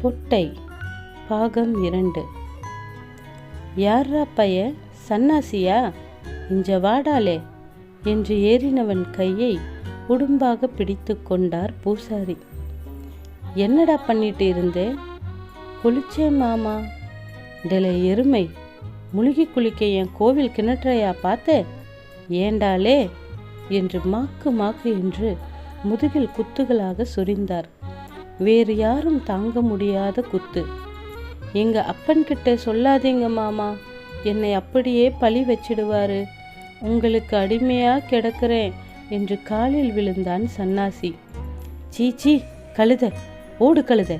பொட்டை பாகம் 2. யார்ரா பைய, சன்னாசியா? இஞ்ச வாடாலே என்று ஏறினவன் கையை உடும்பாக பிடித்து கொண்டார் பூசாரி. என்னடா பண்ணிட்டு இருந்தே? குளிச்சேன் மாமா. டெலே எருமை, முழுகி குளிக்க என் கோவில் கிணற்றையா பார்த்தே? ஏண்டாலே என்று மாக்கு என்று முதுகில் குத்துகளாக சொரிந்தார். வேறு யாரும் தாங்க முடியாத குத்து. எங்க அப்பன்கிட்ட சொல்லாதீங்க மாமா, என்னை அப்படியே பழி வச்சிடுவாரு. உங்களுக்கு அடிமையா கிடக்கிறேன் என்று காலில் விழுந்தான் சன்னாசி. சீச்சி கழுத, ஓடு கழுத.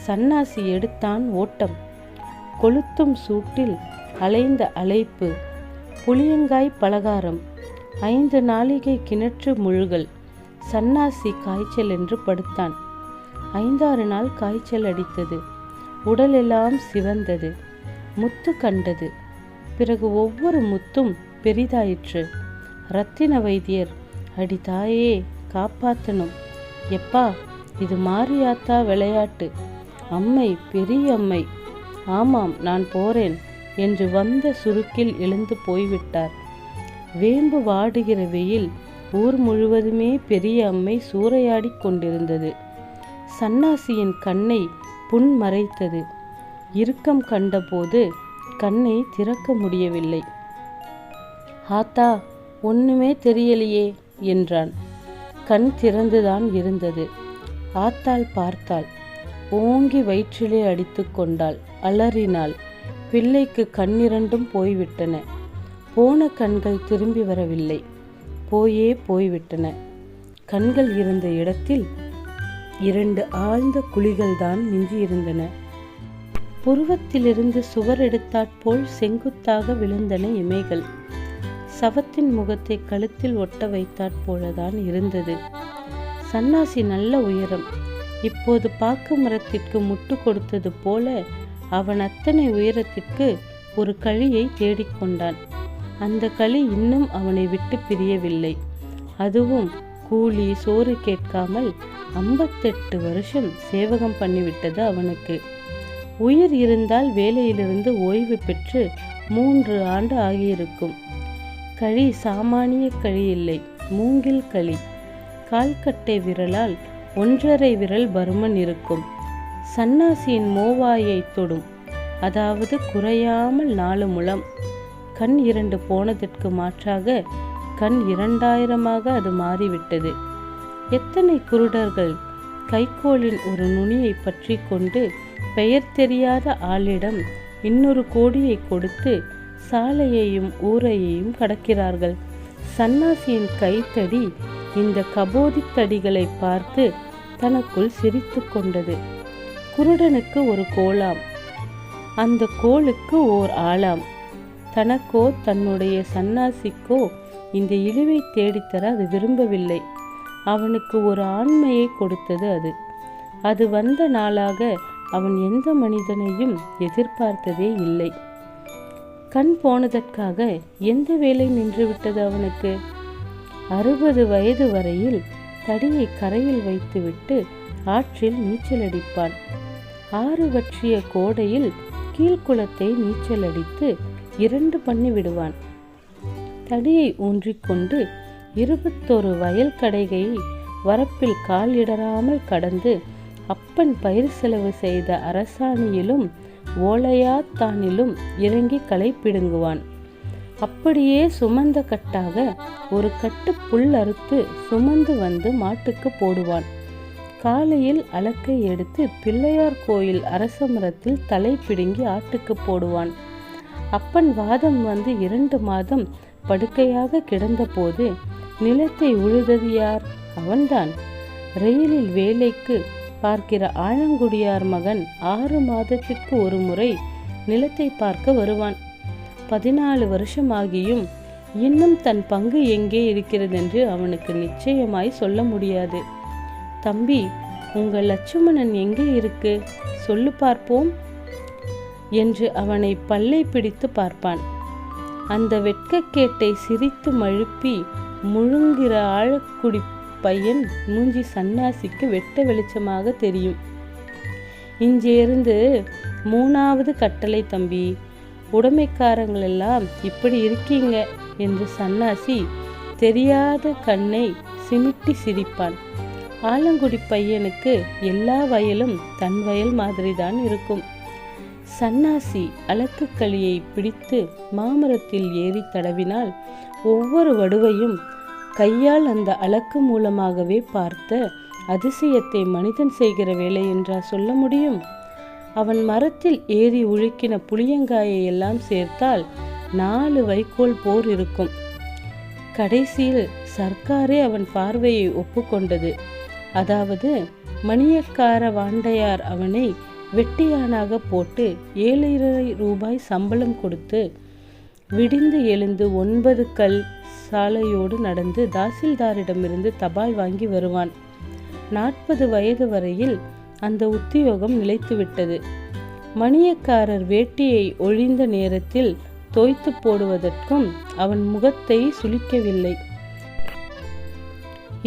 சன்னாசி எடுத்தான் ஓட்டம். கொளுத்தும் சூட்டில் அலைந்த அலைப்பு, புளியங்காய் பலகாரம், 5 நாளிகை கிணற்று முழுகல். சன்னாசி காய்ச்சல் என்று படுத்தான். 5-6 நாள் காய்ச்சல் அடித்தது. உடலெல்லாம் சிவந்தது. முத்து கண்டது. பிறகு ஒவ்வொரு முத்தும் பெரிதாயிற்று. ரத்தின வைத்தியர், அடி தாயே காப்பாற்றணும். எப்பா, இது மாரியாத்தா விளையாட்டு. அம்மை, பெரிய அம்மை. ஆமாம், நான் போறேன் என்று வந்த சுருக்கில் எழுந்து போய்விட்டார். வேம்பு வாடுகிற வெயில் ஊர் முழுவதுமே பெரிய அம்மை சூறையாடி கொண்டிருந்தது. சன்னாசியின் கண்ணை புண் மறைத்தது. இறுக்கம் கண்டபோது கண்ணை திறக்க முடியவில்லை. ஆத்தா, ஒண்ணுமே தெரியலையே என்றான். கண் திறந்துதான் இருந்தது. ஆத்தாள் பார்த்தாள். ஓங்கி வயிற்றிலே அடித்து கொண்டாள். அலறினாள். பிள்ளைக்கு கண்ணிரண்டும் போய்விட்டன. போன கண்கள் திரும்பி வரவில்லை. போய்விட்டன. கண்கள் இருந்த இடத்தில் 2 ஆழ்ந்த குழிகள்தான் மிஞ்சியிருந்தன. புருவத்திலிருந்து சுவர் எடுத்தாற்போல் செங்குத்தாக விழுந்தன இமைகள். சவத்தின் முகத்தை கழுத்தில் ஒட்ட வைத்தாற்போலதான் இருந்தது. சன்னாசி நல்ல உயரம். இப்போது பாக்கு மரத்திற்கு முட்டு கொடுத்தது போல அவன் அத்தனை உயரத்திற்கு ஒரு களியை தேடிக்கொண்டான். அந்த களி இன்னும் அவனை விட்டு பிரியவில்லை. அதுவும் கூலி சோறு கேட்காமல் 58 வருஷம் சேவகம் பண்ணிவிட்டது அவனுக்கு. உயிர் இருந்தால் வேலையிலிருந்து ஓய்வு பெற்று 3 ஆண்டு ஆகியிருக்கும். களி சாமானிய களி இல்லை, மூங்கில் களி. கால்கட்டை விரலால் 1½ விரல் பருமன் இருக்கும். சன்னாசியின் மோவாயை தொடும். அதாவது குறையாமல் 4 முழம். கண் 2 போனதற்கு மாற்றாக கண் 2000ஆக அது மாறிவிட்டது. எத்தனை குருடர்கள் கைக்கோளின் ஒரு நுனியை பற்றி கொண்டு பெயர் தெரியாத ஆளிடம் 200 கோடியை கொடுத்து சாலையையும் ஊரையையும் கடக்கிறார்கள். சன்னாசியின் கைத்தடி இந்த கபோதித்தடிகளை பார்த்து தனக்குள் சிரித்து கொண்டது. குருடனுக்கு ஒரு கோலாம், அந்த கோளுக்கு ஓர் ஆளாம். தனக்கோ தன்னுடைய சன்னாசிக்கோ இந்த இழிவை தேடித்தர அது விரும்பவில்லை. அவனுக்கு ஒரு ஆண்மையை கொடுத்தது அது. அது வந்த நாளாக அவன் எந்த மனிதனையும் எதிர்பார்த்ததே இல்லை. கண் போனதற்காக எந்த வேலை நின்றுவிட்டது அவனுக்கு? 60 வயது வரையில் தடியை கரையில் வைத்துவிட்டு ஆற்றில் நீச்சல் அடிப்பான். 6 வற்றிய கோடையில் கீழ்குளத்தை நீச்சல் அடித்து 2 பண்ணி விடுவான். தடியை ஊன்றிக்கொண்டு 21 வயல் கடைகையை வரப்பில் கால் இடராமல் கடந்து அப்பன் பயிர் செலவு செய்த அரசாணியிலும் ஓலையாத்தானிலும் இறங்கி களை பிடுங்குவான். அப்படியே சுமந்த கட்டாக ஒரு கட்டு புல் அறுத்து சுமந்து வந்து மாட்டுக்கு போடுவான். காலையில் அலக்கை எடுத்து பிள்ளையார் கோயில் அரச மரத்தில் தலை பிடுங்கி ஆட்டுக்கு போடுவான். அப்பன் வாதம் வந்து 2 மாதம் படுக்கையாக கிடந்தபோது நிலத்தை உழுதது யார்? அவன்தான். ரயிலில் வேலைக்கு பார்க்கிற ஆழங்குடியார் மகன் 6 மாதத்திற்கு ஒரு முறை நிலத்தை பார்க்க வருவான். 14 வருஷமாகியும் இன்னும் தன் பங்கு எங்கே இருக்கிறதென்று அவனுக்கு நிச்சயமாய் சொல்ல முடியாது. தம்பி, உங்கள் லட்சுமணன் எங்கே இருக்கு? சொல்லு பார்ப்போம் என்று அவனை பல்லை பிடித்து பார்ப்பான். அந்த வெட்கக்கேட்டை சிரித்து மழுப்பி முழுங்கிற ஆழக்குடி பையன் மூஞ்சி சன்னாசிக்கு வெட்ட வெளிச்சமாக தெரியும். இங்கிருந்து 3வது கட்டளை தம்பி, உடைமைக்காரங்களெல்லாம் இப்படி இருக்கீங்க என்று சன்னாசி தெரியாத கண்ணை சிமிட்டி சிரிப்பான். ஆலங்குடி பையனுக்கு எல்லா வயலும் தன் வயல் மாதிரிதான் இருக்கும். சன்னாசி அலக்குக்களியை பிடித்து மாமரத்தில் ஏறி தடவினால் ஒவ்வொரு வடுவையும் கையால் அந்த அலக்கு மூலமாகவே பார்த்த அதிசயத்தை மனிதன் செய்கிற வேலை என்றா சொல்ல முடியும்? அவன் மரத்தில் ஏறி உழுக்கின புளியங்காயை எல்லாம் சேர்த்தால் 4 வைக்கோல் போர் இருக்கும். கடைசியில் சர்க்காரே அவன் பார்வையை ஒப்புக்கொண்டது. அதாவது மணியக்கார வாண்டையார் அவனை வெட்டியானாக போட்டு 7,000 ரூபாய் சம்பளம் கொடுத்து விடிந்து எழுந்து 9 கல் சாலையோடு நடந்து தாசில்தாரிடமிருந்து தபால் வாங்கி வருவான். 40 வயது வரையில் அந்த உத்தியோகம் நிலைத்துவிட்டது. மணியக்காரர் வேட்டியை ஒழிந்த நேரத்தில் தோய்த்து போடுவதற்கும் அவன் முகத்தை சுளிக்கவில்லை.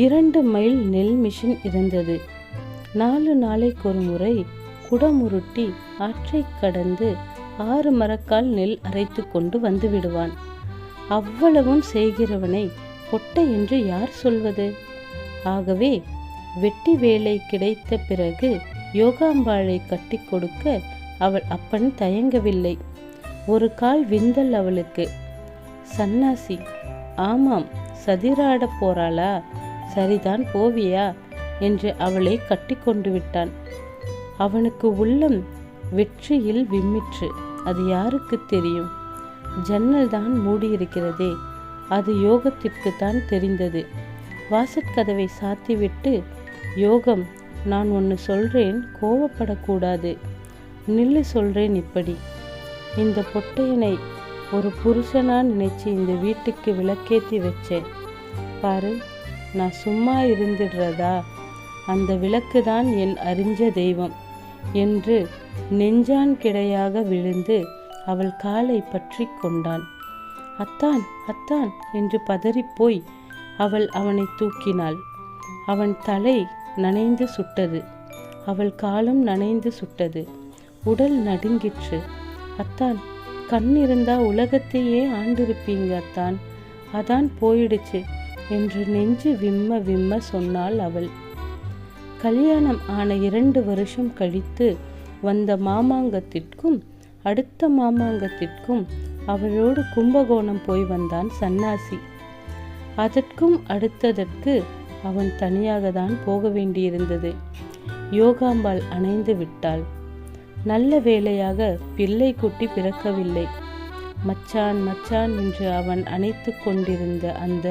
2 மைல் நெல் மிஷின் இருந்தது. 4 நாளைக்கொரு முறை குடமுருட்டி ஆற்றை கடந்து 6 மரக்கால் நெல் அரைத்து கொண்டு வந்து விடுவான். அவ்வளவும் செய்கிறவனை பொட்டை என்று யார் சொல்வது? ஆகவே வெட்டி வேலை கிடைத்த பிறகு யோகாம்பாளை கட்டி கொடுக்க அவள் அப்பன் தயங்கவில்லை. ஒரு கால் விந்தல் அவளுக்கு. சன்னாசி, ஆமாம், சதிராட போறாளா? சரிதான், போவியா என்று அவளை கட்டி கொண்டு விட்டான். அவனுக்கு உள்ளம் வெற்றியில் விம்மிற்று. அது யாருக்கு தெரியும்? ஜன்னல் தான் மூடியிருக்கிறதே, அது யோகத்திற்கு தான் தெரிந்தது. வாசற்கதவை சாத்திவிட்டு, யோகம், நான் ஒன்று சொல்றேன், கோவப்படக்கூடாது. நில்லு, சொல்றேன் இப்படி. இந்த பொட்டையனை ஒரு புருஷனா நினைச்சு இந்த வீட்டுக்கு விளக்கேற்றி வச்சேன் பாரு. நான் சும்மா இருந்துடுறதா? அந்த விளக்கு தான் என் அறிஞ்ச தெய்வம் என்று நெஞ்சான் கிடையாக விழுந்து அவள் காலை பற்றி கொண்டான். அத்தான் அத்தான் என்று பதறிப்போய் அவள் அவனை தூக்கினாள். அவன் தலை நனைந்து சுட்டது, அவள் காலும் நனைந்து சுட்டது. உடல் நடுங்கிற்று. அத்தான், கண் இருந்தா உலகத்தையே ஆண்டிருப்பீங்க அத்தான், அதான் போயிடுச்சு என்று நெஞ்சு விம்ம விம்ம சொன்னாள் அவள். கல்யாணம் ஆன 2 வருஷம் கழித்து வந்த மாமாங்கத்திற்கும் அடுத்த மாமாங்கத்திற்கும் அவளோடு கும்பகோணம் போய் வந்தான் சன்னாசி. அதற்கும் அடுத்ததற்கு அவன் தனியாக தான் போக வேண்டியிருந்தது. யோகாம்பாள் அணைந்து விட்டாள். நல்ல வேளையாக பிள்ளை குட்டி பிறக்கவில்லை. மச்சான் மச்சான் என்று அவன் அணைத்து கொண்டிருந்த அந்த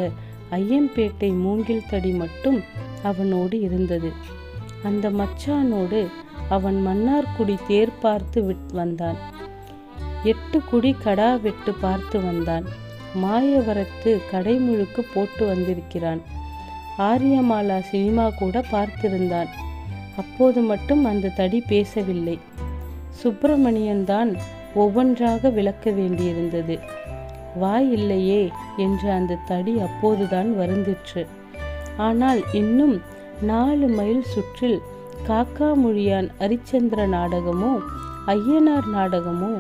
ஐயம்பேட்டை மூங்கில் தடி மட்டும் அவனோடு இருந்தது. அந்த மச்சானோடு அவன் மன்னார்குடி தேர் பார்த்து வந்தான். 8 குடி கடா வெட்டு பார்த்து வந்தான். மாயவரத்து கடைமுழுக்கு போட்டு வந்திருக்கிறான். ஆரியமாலா சினிமா கூட பார்த்திருந்தான். அப்போது மட்டும் அந்த தடி பேசவில்லை. சுப்பிரமணியன் தான் ஒவ்வொன்றாக விளக்க வேண்டியிருந்தது. வாய் இல்லையே என்று அந்த தடி அப்போதுதான் வருந்திற்று. ஆனால் இன்னும் 4 மைல் சுற்றில் காக்காமொழியான் அரிச்சந்திர நாடகமோ ஐயனார் நாடகமோ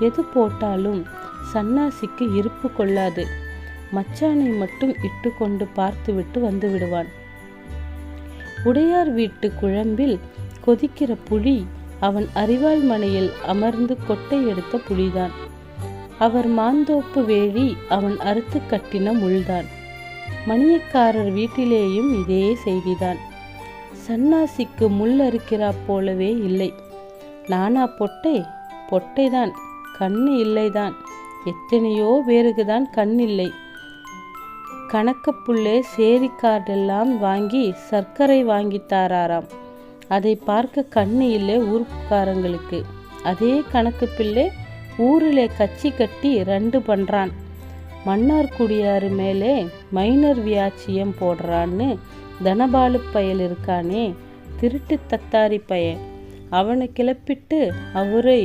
எது போட்டாலும் சன்னாசிக்கு இருப்பு கொள்ளாது. மச்சானை மட்டும் இட்டு கொண்டு பார்த்துவிட்டு வந்து விடுவான். உடையார் வீட்டு குழம்பில் கொதிக்கிற புளி அவன் அரிவாள் மனையில் அமர்ந்து கொட்டை எடுத்த புலிதான். அவர் மாந்தோப்பு வேலி அவன் அறுத்து கட்டின முள்தான். மணியக்காரர் வீட்டிலேயும் இதே செய்திதான். சன்னாசிக்கு முள் அறுக்கிறா போலவே இல்லை. நானா பொட்டை? பொட்டைதான், கண்ணு இல்லைதான். எத்தனையோ பேருக்குதான் கண் இல்லை. கணக்கப்புள்ளே சேரி கார்டெல்லாம் வாங்கி சர்க்கரை வாங்கித்தாராம். அதை பார்க்க கண்ணு இல்லை ஊர்க்காரங்களுக்கு. அதே கணக்கு பிள்ளை ஊரிலே கட்சி கட்டி 2 பண்றான். மன்னார்குடியாறு மேலே மைனர் வியாச்சியம் போடுறான்னு தனபாலு பயல் இருக்கானே, திருட்டு தத்தாரி பையன், அவனை கிளப்பிட்டு அவரை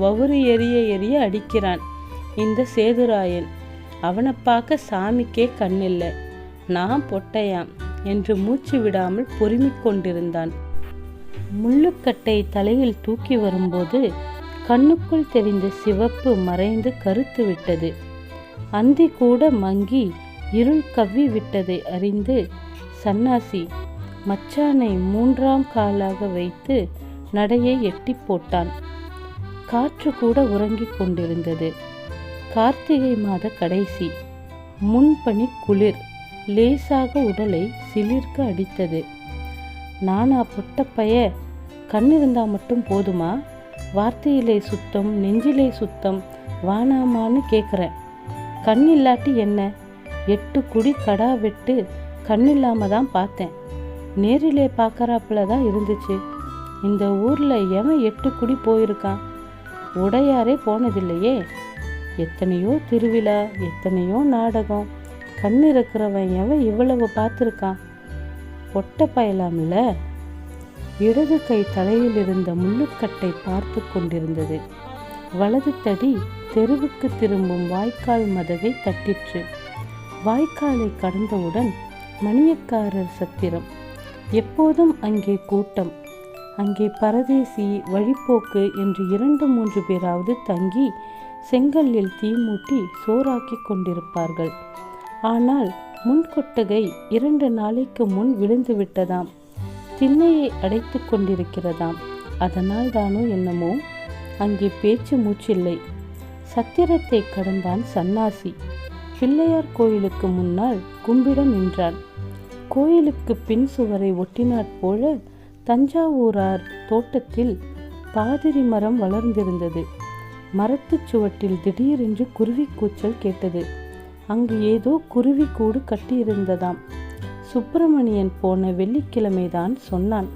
வவுறு எரிய அடிக்கிறான் இந்த சேதுராயன். அவனை பார்க்க சாமிக்கே கண்ணில்லை. நான் பொட்டையாம் என்று மூச்சு விடாமல் பொறுமிக் கொண்டிருந்தான். முள்ளுக்கட்டை தலையில் தூக்கி வரும்போது கண்ணுக்குள் தெரிந்த சிவப்பு மறைந்து கருத்து விட்டது. அந்தி கூட மங்கி இருள் கவ்வி விட்டதை அறிந்து சன்னாசி மச்சானை 3ஆம் காலாக வைத்து நடையை எட்டி போட்டான். காற்று கூட உறங்கிக் கொண்டிருந்தது. கார்த்திகை மாத கடைசி. முன்பனி குளிர் லேசாக உடலை சிலிர்க்க அடித்தது. நானா பொட்டப்பைய, கண் இருந்தா மட்டும் போதுமா? வார்த்தையிலே சுத்தம், நெஞ்சிலே சுத்தம் வானாமான்னு கேட்குறேன். கண் இல்லாட்டி என்ன? 8 குடி கடா வெட்டு கண்ணில்லாம தான் பார்த்தேன். நேரிலே பார்க்கறாப்புல தான் இருந்துச்சு. இந்த ஊரில் எவன் 8 குடி போயிருக்கான்? உடையாரே போனதில்லையே. எத்தனையோ திருவிழா, எத்தனையோ நாடகம். கண் இருக்கிறவன் எவன் இவ்வளவு பார்த்துருக்கான்? பொட்டை பயலாம்ல. இடது கை தலையில் இருந்த முள்ளுக்கட்டை பார்த்து கொண்டிருந்தது. வலது தடி தெருவுக்கு திரும்பும் வாய்க்கால் மதகை தட்டிற்று. வாய்க்காலை கடந்தவுடன் மணியக்காரர் சத்திரம். எப்போதும் அங்கே கூட்டம். அங்கே பரதேசி, வழிப்போக்கு என்று 2-3 பேராவது தங்கி செங்கல்லில் தீ மூட்டி சோறாக்கி கொண்டிருப்பார்கள். ஆனால் முன்கொட்டகை 2 நாளைக்கு முன் விழுந்து விட்டதாம். திண்ணையை அடைத்து கொண்டிருக்கிறதாம். அதனால் தானோ என்னமோ அங்கே பேச்சு மூச்சில்லை. சத்திரத்தை கடந்தான் சன்னாசி. பிள்ளையார் கோயிலுக்கு முன்னால் கும்பிட நின்றான். கோயிலுக்கு பின் சுவரை ஒட்டினாற் போல தஞ்சாவூரார் தோட்டத்தில் பாதிரி மரம் வளர்ந்திருந்தது. மரத்துச் சுவட்டில் திடீரென்று குருவி கூச்சல் கேட்டது. அங்கு ஏதோ குருவி கூடு கட்டியிருந்ததாம். சுப்பிரமணியன் போன வெள்ளிக்கிழமைதான் சொன்னான்.